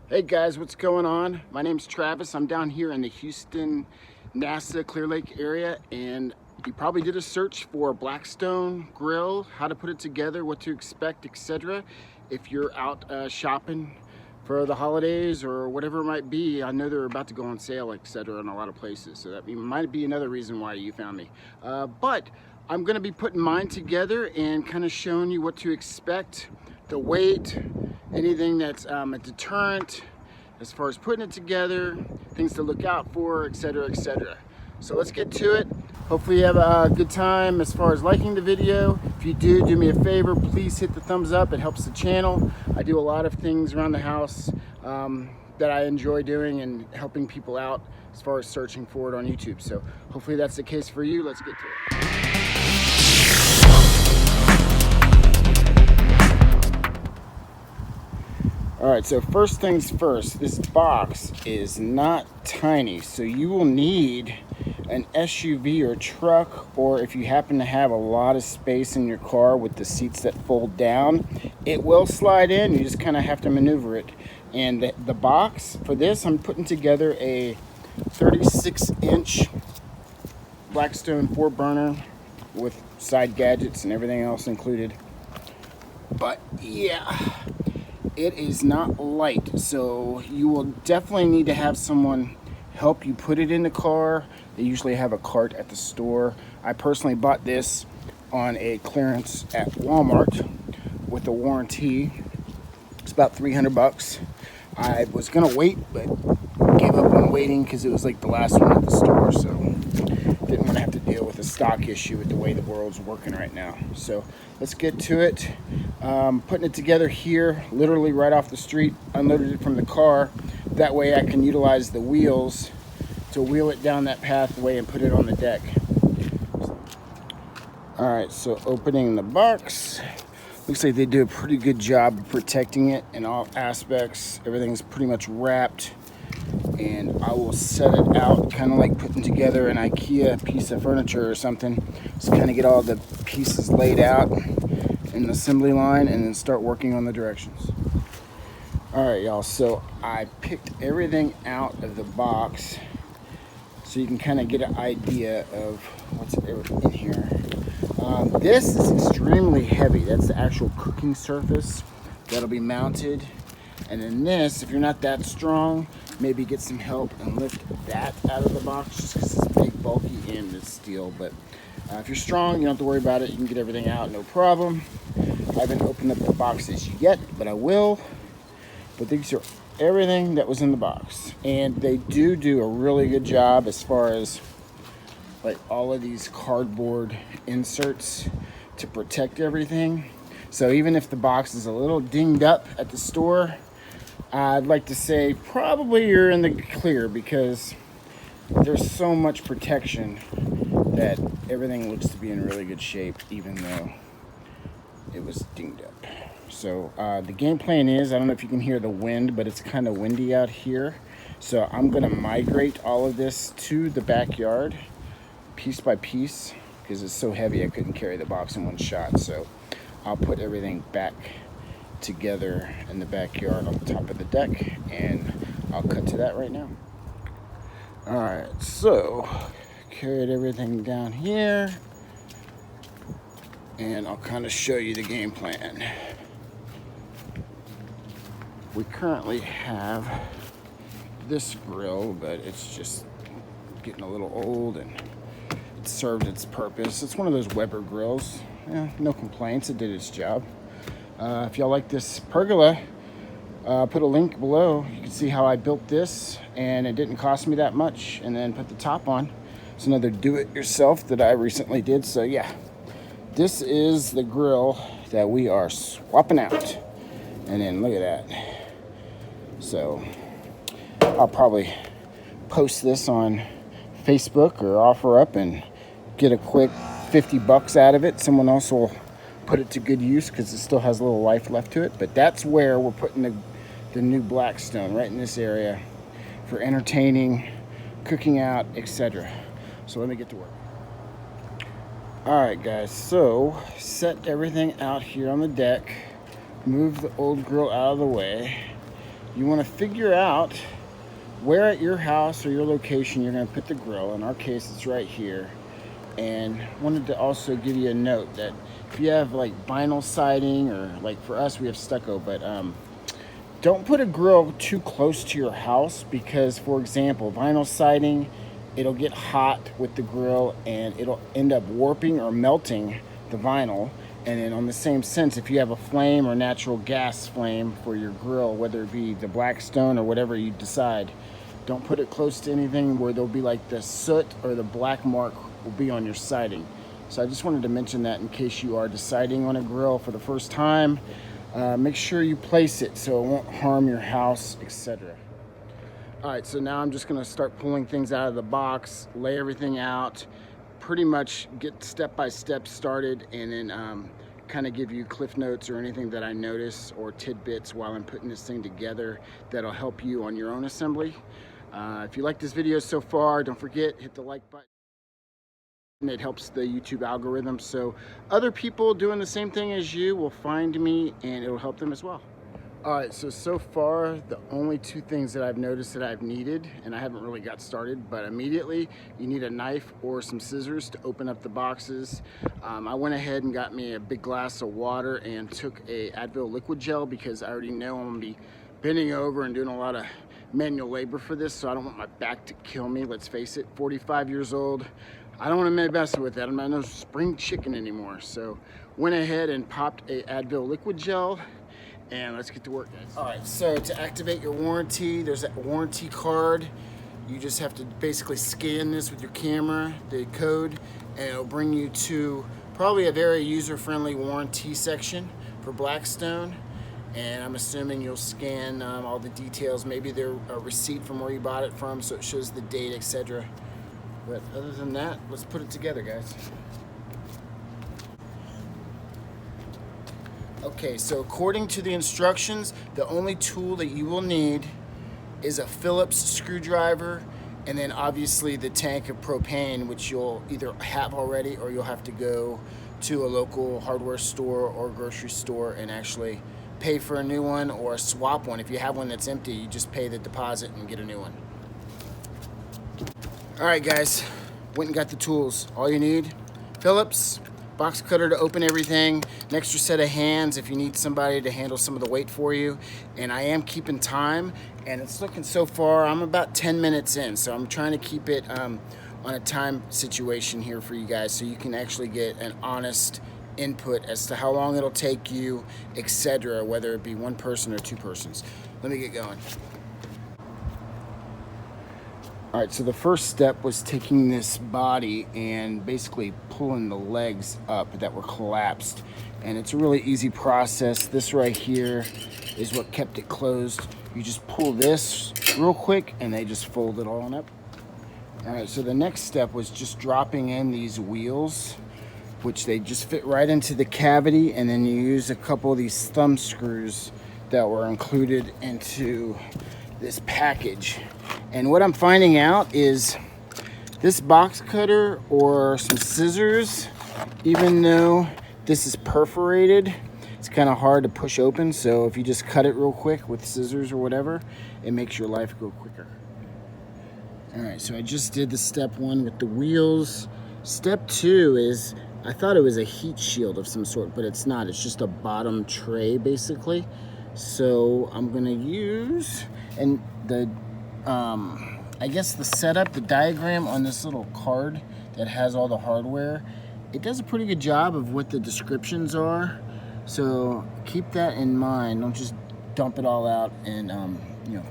Hey guys, what's going on? My name's Travis. I'm down here in the Houston, NASA, Clear Lake area, and you probably did a search for Blackstone grill, how to put it together, what to expect, etc. If you're out shopping for the holidays or whatever it might be, I know they're about to go on sale, etc. in a lot of places, so that might be another reason why you found me. But I'm going to be putting mine together and kind of showing you what to expect, the weight, anything that's a deterrent as far as putting it together, things to look out for, etc., etc. So let's get to it. Hopefully you have a good time as far as liking the video. If you do me a favor, please hit the thumbs up. It helps the channel. I do a lot of things around the house that I enjoy doing and helping people out as far as searching for it on YouTube. So hopefully that's the case for you. Let's get to it. All right, so first things first, this box is not tiny, so you will need an SUV or truck, or if you happen to have a lot of space in your car with the seats that fold down, it will slide in. You just kind of have to maneuver it. And the box for this, I'm putting together a 36-inch Blackstone 4-burner with side gadgets and everything else included. But yeah, it is not light, so you will definitely need to have someone help you put it in the car. They usually have a cart at the store. I personally bought this on a clearance at Walmart with a warranty. It's about 300 bucks. I was gonna wait, but gave up on waiting because it was like the last one at the store, so didn't want to have to deal with a stock issue with the way the world's working right now. So let's get to it. Putting it together here, literally right off the street, unloaded it from the car. That way I can utilize the wheels to wheel it down that pathway and put it on the deck. All right, so opening the box. Looks like they do a pretty good job of protecting it in all aspects. Everything's pretty much wrapped. And I will set it out kind of like putting together an IKEA piece of furniture or something. Just kind of get all the pieces laid out in the assembly line and then start working on the directions. All right, y'all, so I picked everything out of the box so you can kind of get an idea of what's in here. This is extremely heavy. That's the actual cooking surface that'll be mounted. And then this, if you're not that strong, maybe get some help and lift that out of the box just because it's big, bulky, and it's steel. But if you're strong, you don't have to worry about it. You can get everything out, no problem. I haven't opened up the boxes yet, but I will. But these are everything that was in the box. And they do a really good job as far as like all of these cardboard inserts to protect everything. So even if the box is a little dinged up at the store, I'd like to say probably you're in the clear because there's so much protection that everything looks to be in really good shape, even though it was dinged up. So the game plan is, I don't know if you can hear the wind, but it's kind of windy out here. So I'm gonna migrate all of this to the backyard piece by piece because it's so heavy I couldn't carry the box in one shot. So I'll put everything back together in the backyard on the top of the deck, and I'll cut to that right now. All right, so carried everything down here, and I'll kind of show you the game plan. We currently have this grill, but it's just getting a little old and it served its purpose. It's one of those Weber grills. Yeah, no complaints, it did its job. If y'all like this pergola, put a link below. You can see how I built this, and it didn't cost me that much, and then put the top on. It's another do-it-yourself that I recently did. So yeah, this is the grill that we are swapping out. And then look at that. So I'll probably post this on Facebook or offer up and get a quick 50 bucks out of it. Someone else will put it to good use because it still has a little life left to it. But that's where we're putting the new Blackstone, right in this area for entertaining, cooking out, etc. So let me get to work. All right, guys, so set everything out here on the deck, move the old grill out of the way, you want to figure out where at your house or your location you're going to put the grill. In our case, it's right here. And wanted to also give you a note that if you have like vinyl siding, or like for us we have stucco, but don't put a grill too close to your house, because for example, vinyl siding, it'll get hot with the grill and it'll end up warping or melting the vinyl. And then on the same sense, if you have a flame or natural gas flame for your grill, whether it be the Blackstone or whatever you decide, don't put it close to anything where there'll be like the soot or the black mark will be on your siding. So I just wanted to mention that in case you are deciding on a grill for the first time. Make sure you place it so it won't harm your house, etc. All right, so now I'm just gonna start pulling things out of the box, lay everything out, pretty much get step by step started, and then kind of give you cliff notes or anything that I notice or tidbits while I'm putting this thing together that'll help you on your own assembly. If you like this video so far, don't forget, hit the like button. It helps the YouTube algorithm, so other people doing the same thing as you will find me and it'll help them as well. All right, so far the only two things that I've noticed that I've needed, and I haven't really got started, but immediately you need a knife or some scissors to open up the boxes. I went ahead and got me a big glass of water and took a Advil liquid gel, because I already know I'm gonna be bending over and doing a lot of manual labor for this, so I don't want my back to kill me. Let's face it, 45 years old. I don't want to mess with that. I'm not no spring chicken anymore. So went ahead and popped a Advil liquid gel, and let's get to work, guys. All right, so to activate your warranty, there's a warranty card. You just have to basically scan this with your camera, the code, and it'll bring you to probably a very user-friendly warranty section for Blackstone. And I'm assuming you'll scan all the details, maybe there's a receipt from where you bought it from, so it shows the date, etc. But other than that, let's put it together, guys. Okay, so according to the instructions, the only tool that you will need is a Phillips screwdriver, and then obviously the tank of propane, which you'll either have already or you'll have to go to a local hardware store or grocery store and actually pay for a new one or swap one. If you have one that's empty, you just pay the deposit and get a new one. All right, guys, went and got the tools. All you need, Phillips, box cutter to open everything, an extra set of hands if you need somebody to handle some of the weight for you. And I am keeping time, and it's looking so far, I'm about 10 minutes in, so I'm trying to keep it on a time situation here for you guys so you can actually get an honest input as to how long it'll take you, etc., whether it be one person or two persons. Let me get going. All right, so the first step was taking this body and basically pulling the legs up that were collapsed. And it's a really easy process. This right here is what kept it closed. You just pull this real quick and they just fold it all on up. All right, so the next step was just dropping in these wheels, which they just fit right into the cavity, and then you use a couple of these thumb screws that were included into this package. And what I'm finding out is this box cutter or some scissors, even though this is perforated, it's kind of hard to push open. So if you just cut it real quick with scissors or whatever, it makes your life go quicker. All right, so I just did the step one with the wheels. Step two is, I thought it was a heat shield of some sort, but it's not. It's just a bottom tray basically. So I'm gonna use, and the I guess the setup, the diagram on this little card that has all the hardware, it does a pretty good job of what the descriptions are. So keep that in mind. Don't just dump it all out and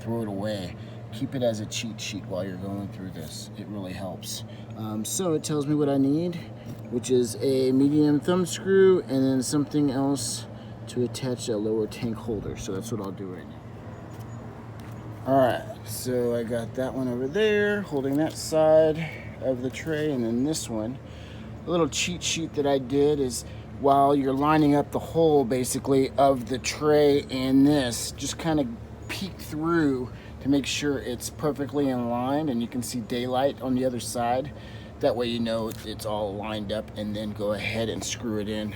throw it away. Keep it as a cheat sheet while you're going through this. It really helps. So it tells me what I need, which is a medium thumb screw and then something else to attach a lower tank holder. So that's what I'll do right now. All right, so I got that one over there, holding that side of the tray, and then this one. A little cheat sheet that I did is, while you're lining up the hole basically of the tray and this, just kind of peek through to make sure it's perfectly in line and you can see daylight on the other side. That way you know it's all lined up, and then go ahead and screw it in.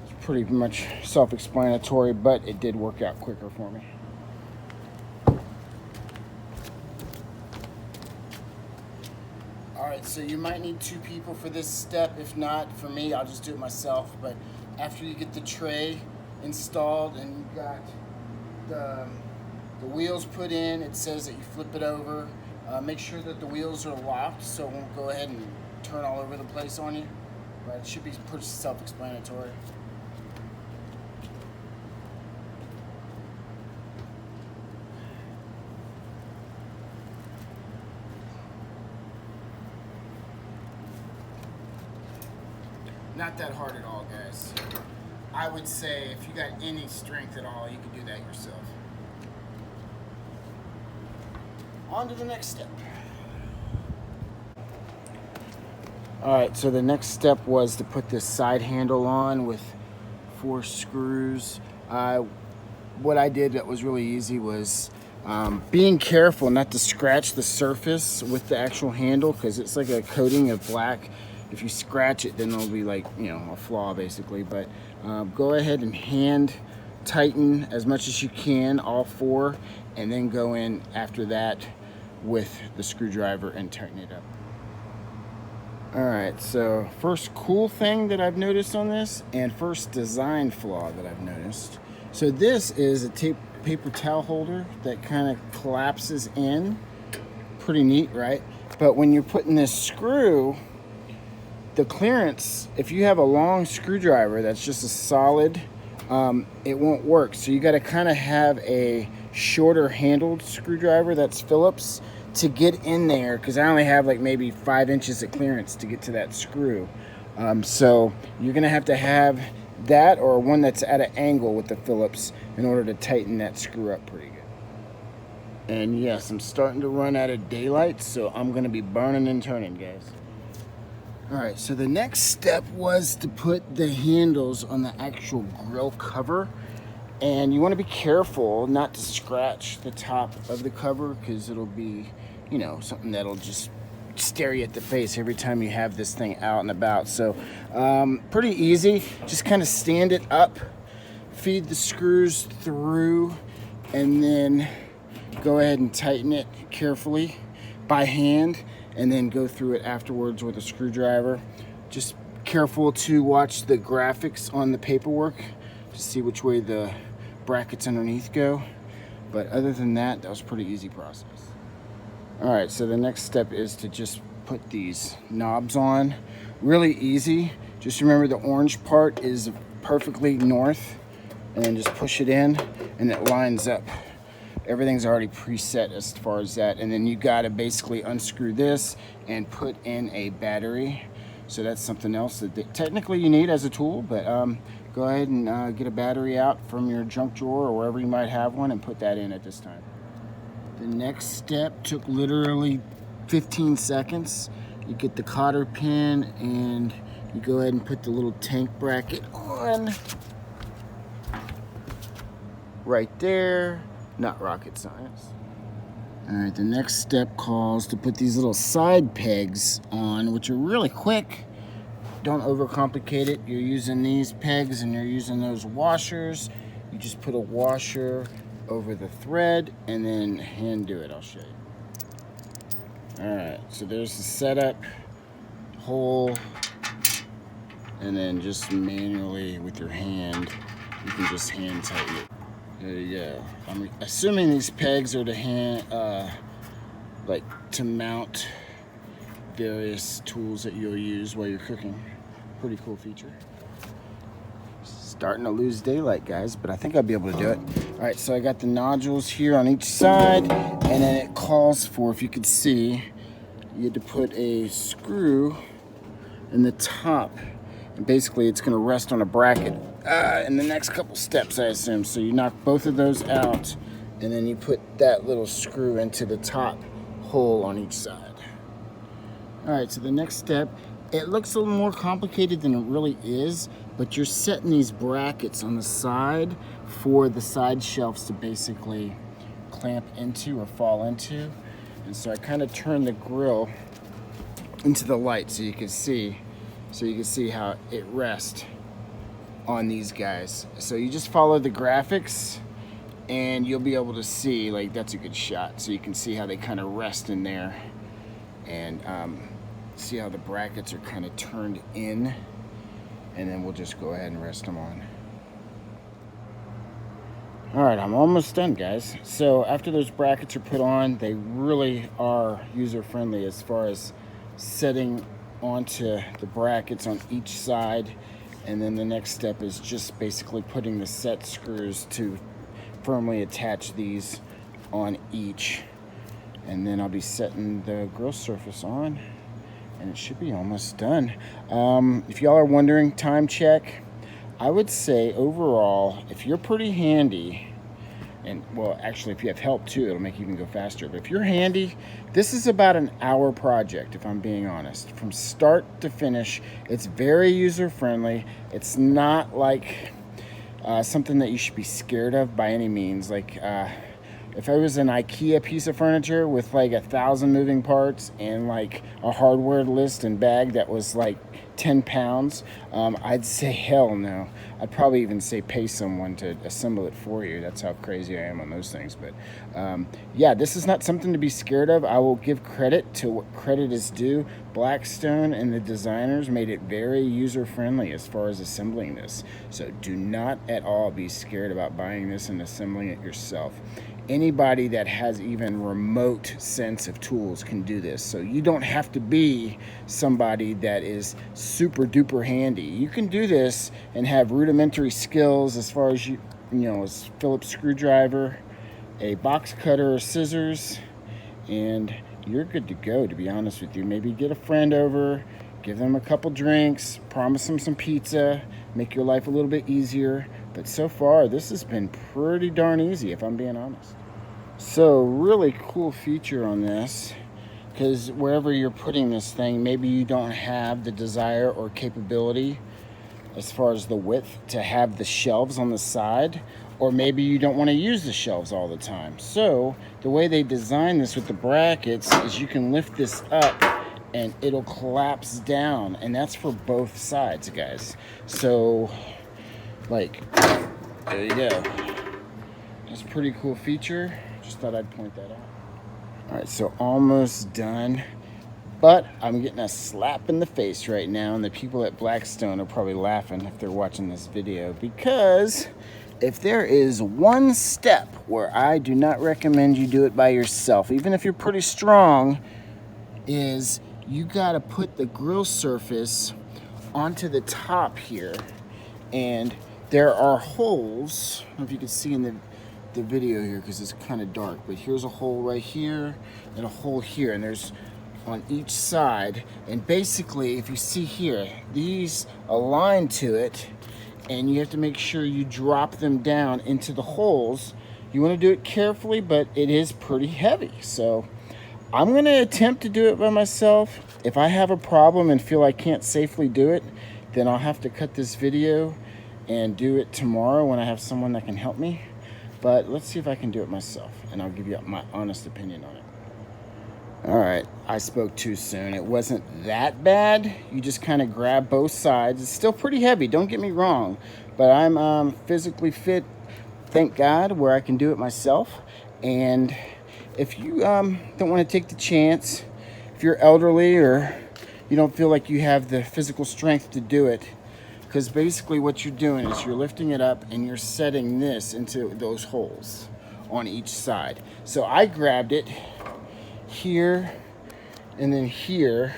It's pretty much self-explanatory, but it did work out quicker for me. Alright, so you might need 2 people for this step. If not, for me, I'll just do it myself. But after you get the tray installed and you've got the wheels put in, it says that you flip it over. Make sure that the wheels are locked so it won't go ahead and turn all over the place on you. But it should be pretty self-explanatory. Not that hard at all, guys. I would say if you got any strength at all, you can do that yourself. On to the next step. Alright, so the next step was to put this side handle on with 4 screws. What I did that was really easy was being careful not to scratch the surface with the actual handle, because it's like a coating of black. If you scratch it, then it'll be like, you know, a flaw basically. But go ahead and hand tighten as much as you can, all 4, and then go in after that with the screwdriver and tighten it up. Alright, so first cool thing that I've noticed on this, and first design flaw that I've noticed. So this is a paper towel holder that kind of collapses in. Pretty neat, right? But when you're putting this screw, the clearance, if you have a long screwdriver that's just a solid, it won't work. So you got to kind of have a shorter handled screwdriver that's Phillips to get in there, because I only have like maybe 5 inches of clearance to get to that screw. So you're going to have that, or one that's at an angle with the Phillips, in order to tighten that screw up pretty good. And yes, I'm starting to run out of daylight, so I'm going to be burning and turning, guys. Alright, so the next step was to put the handles on the actual grill cover. And you want to be careful not to scratch the top of the cover, because it'll be, you know, something that'll just stare you at the face every time you have this thing out and about. So pretty easy. Just kind of stand it up, feed the screws through, and then go ahead and tighten it carefully by hand, and then go through it afterwards with a screwdriver. Just careful to watch the graphics on the paperwork to see which way the brackets underneath go. But other than that, that was a pretty easy process. Alright, so the next step is to just put these knobs on. Really easy. Just remember the orange part is perfectly north, and then just push it in and it lines up. Everything's already preset as far as that, and then you gotta basically unscrew this and put in a battery. So that's something else that technically you need as a tool, but go ahead and get a battery out from your junk drawer or wherever you might have one, and put that in at this time. The next step took literally 15 seconds. You get the cotter pin and you go ahead and put the little tank bracket on right there. Not rocket science. Alright, the next step calls to put these little side pegs on, which are really quick. Don't overcomplicate it. You're using these pegs and you're using those washers. You just put a washer over the thread and then hand do it. I'll show you. Alright, so there's the setup, hole, and then just manually with your hand, you can just hand tighten it. There you go. I'm assuming these pegs are to hand, like to mount various tools that you'll use while you're cooking. Pretty cool feature. Starting to lose daylight, guys, but I think I'll be able to do it. All right, so I got the nodules here on each side, and then it calls for, if you could see, you had to put a screw in the top, and basically it's going to rest on a bracket in the next couple steps, I assume. So you knock both of those out, and then you put that little screw into the top hole on each side. All right, so the next step, it looks a little more complicated than it really is, but you're setting these brackets on the side for the side shelves to basically clamp into or fall into. And so I kind of turn the grill into the light so you can see how it rests on these guys. So you just follow the graphics and you'll be able to see, like, that's a good shot. So you can see how they kind of rest in there. And See how the brackets are kind of turned in, and then we'll just go ahead and rest them on. All right, I'm almost done, guys. So after those brackets are put on, they really are user-friendly as far as setting onto the brackets on each side. And then the next step is just basically putting the set screws to firmly attach these on each. And then I'll be setting the grill surface on, and it should be almost done. If y'all are wondering, time check, I would say overall, if you're pretty handy, and well, actually, if you have help too, it'll make you even go faster. But if you're handy, this is about an hour project, if I'm being honest. From start to finish, it's very user-friendly. It's not like something that you should be scared of by any means. Like, if I was an IKEA piece of furniture with like 1,000 moving parts and like a hardware list and bag that was like 10 pounds, I'd say hell no. I'd probably even say pay someone to assemble it for you. That's how crazy I am on those things. But yeah, this is not something to be scared of. I will give credit to what credit is due. Blackstone and the designers made it very user-friendly as far as assembling this. So do not at all be scared about buying this and assembling it yourself. Anybody that has even remote sense of tools can do this. So you don't have to be somebody that is super duper handy. You can do this and have rudimentary skills as far as you know, as Phillips screwdriver, a box cutter or scissors, and you're good to go, to be honest with you. Maybe get a friend over, give them a couple drinks, promise them some pizza, make your life a little bit easier. But so far, this has been pretty darn easy, if I'm being honest. So, really cool feature on this, because wherever you're putting this thing, maybe you don't have the desire or capability as far as the width to have the shelves on the side, or maybe you don't want to use the shelves all the time. So, the way they design this with the brackets is you can lift this up and it'll collapse down, and that's for both sides, guys. So, like, there you go. That's a pretty cool feature. Just thought I'd point that out. All right, so almost done. But I'm getting a slap in the face right now, and the people at Blackstone are probably laughing if they're watching this video, because if there is one step where I do not recommend you do it by yourself, even if you're pretty strong, is you gotta put the grill surface onto the top here. And there are holes, I don't know if you can see in the video here because it's kind of dark, but here's a hole right here and a hole here, and there's on each side. And basically, if you see here, these align to it, and you have to make sure you drop them down into the holes. You want to do it carefully, but it is pretty heavy. So I'm going to attempt to do it by myself. If I have a problem and feel I can't safely do it, then I'll have to cut this video and do it tomorrow when I have someone that can help me. But let's see if I can do it myself, and I'll give you my honest opinion on it. All right, I spoke too soon. It wasn't that bad. You just kind of grab both sides. It's still pretty heavy, don't get me wrong, but I'm physically fit, thank God, where I can do it myself. And if you don't want to take the chance, if you're elderly or you don't feel like you have the physical strength to do it, because basically what you're doing is you're lifting it up and you're setting this into those holes on each side. So I grabbed it here and then here,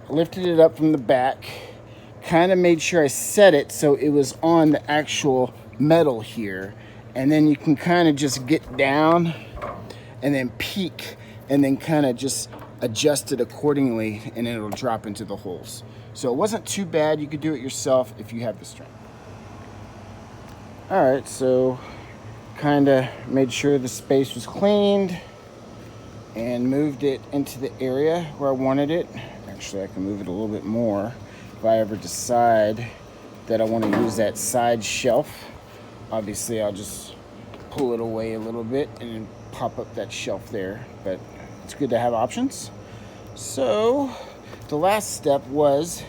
lifted it up from the back, kind of made sure I set it so it was on the actual metal here, and then you can kind of just get down and then peek and then kind of just adjust it accordingly, and it'll drop into the holes. So it wasn't too bad. You could do it yourself if you have the strength. All right, so kind of made sure the space was cleaned and moved it into the area where I wanted it. Actually, I can move it a little bit more if I ever decide that I want to use that side shelf. Obviously, I'll just pull it away a little bit and then pop up that shelf there, but it's good to have options. So the last step was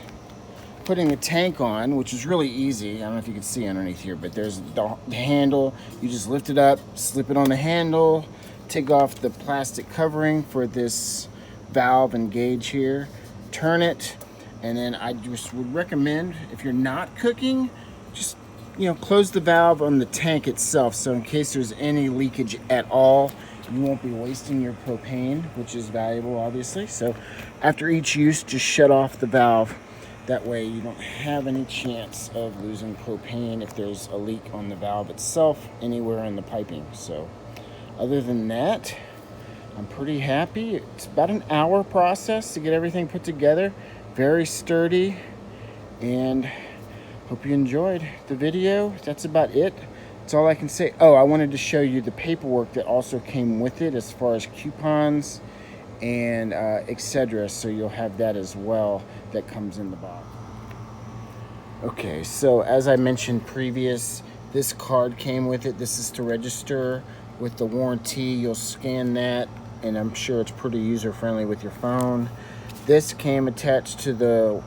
putting the tank on, which is really easy. I don't know if you can see underneath here, but there's the handle. You just lift it up, slip it on the handle, take off the plastic covering for this valve and gauge here, turn it, and then I just would recommend, if you're not cooking, just close the valve on the tank itself, so in case there's any leakage at all, you won't be wasting your propane, which is valuable, obviously. So after each use, just shut off the valve. That way you don't have any chance of losing propane if there's a leak on the valve itself anywhere in the piping. So other than that, I'm pretty happy. It's about an hour process to get everything put together. Very sturdy, and hope you enjoyed the video. That's about it. That's all I can say. Oh, I wanted to show you the paperwork that also came with it, as far as coupons and etc. So you'll have that as well, that comes in the box. Okay, so as I mentioned previous, this card came with it. This is to register with the warranty. You'll scan that, and I'm sure it's pretty user-friendly with your phone. This came attached to the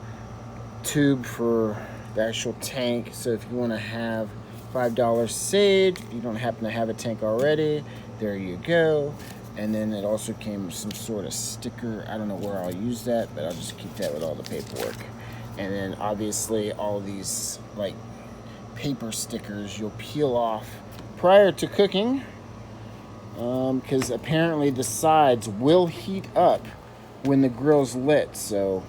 tube for the actual tank, so if you want to have $5 saved, you don't happen to have a tank already, there you go. And then it also came with some sort of sticker. I don't know where I'll use that, but I'll just keep that with all the paperwork. And then obviously all these like paper stickers you'll peel off prior to cooking, because apparently the sides will heat up when the grill's lit. So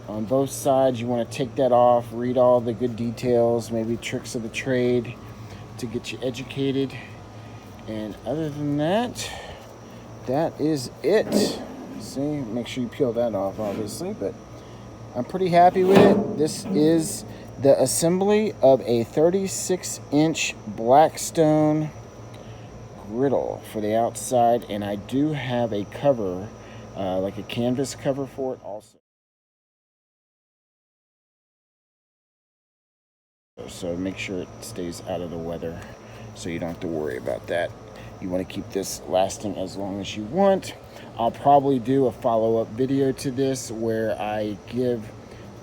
on both sides you want to take that off, read all the good details, maybe tricks of the trade to get you educated. And other than that, that is it. See, make sure you peel that off, obviously, but I'm pretty happy with it. This is the assembly of a 36-inch Blackstone griddle for the outside, and I do have a cover, like a canvas cover for it also. So make sure it stays out of the weather, so you don't have to worry about that. You want to keep this lasting as long as you want. I'll probably do a follow-up video to this where I give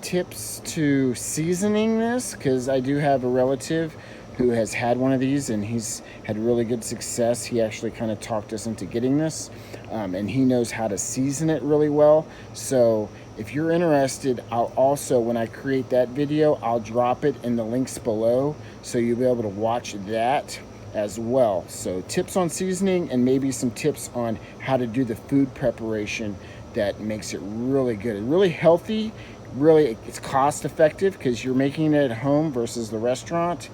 tips to seasoning this, because I do have a relative who has had one of these and he's had really good success. He actually kind of talked us into getting this, and he knows how to season it really well. So if you're interested, I'll also, when I create that video, I'll drop it in the links below, so you'll be able to watch that as well. So tips on seasoning, and maybe some tips on how to do the food preparation that makes it really good and really healthy. Really, it's cost effective because you're making it at home versus the restaurant.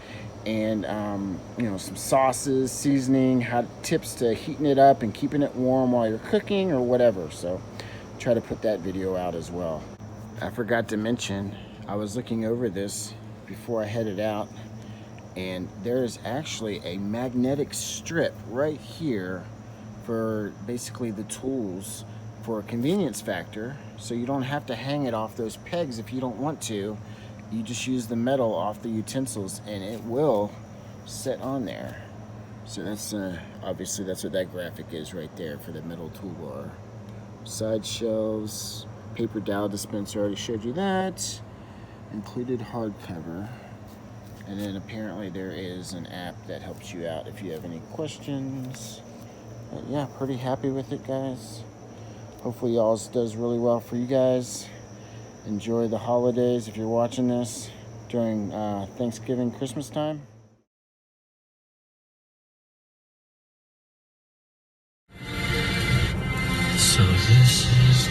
And some sauces, seasoning, tips to heating it up and keeping it warm while you're cooking or whatever. So try to put that video out as well. I forgot to mention, I was looking over this before I headed out, and there is actually a magnetic strip right here for basically the tools, for a convenience factor, so you don't have to hang it off those pegs if you don't want to. You just use the metal off the utensils and it will sit on there. So that's obviously that's what that graphic is right there for the metal toolbar. Side shelves, paper dowel dispenser, I already showed you that. Included hardcover. And then apparently there is an app that helps you out if you have any questions. But yeah, pretty happy with it, guys. Hopefully y'all's does really well for you guys. Enjoy the holidays if you're watching this during Thanksgiving, Christmas time. So this is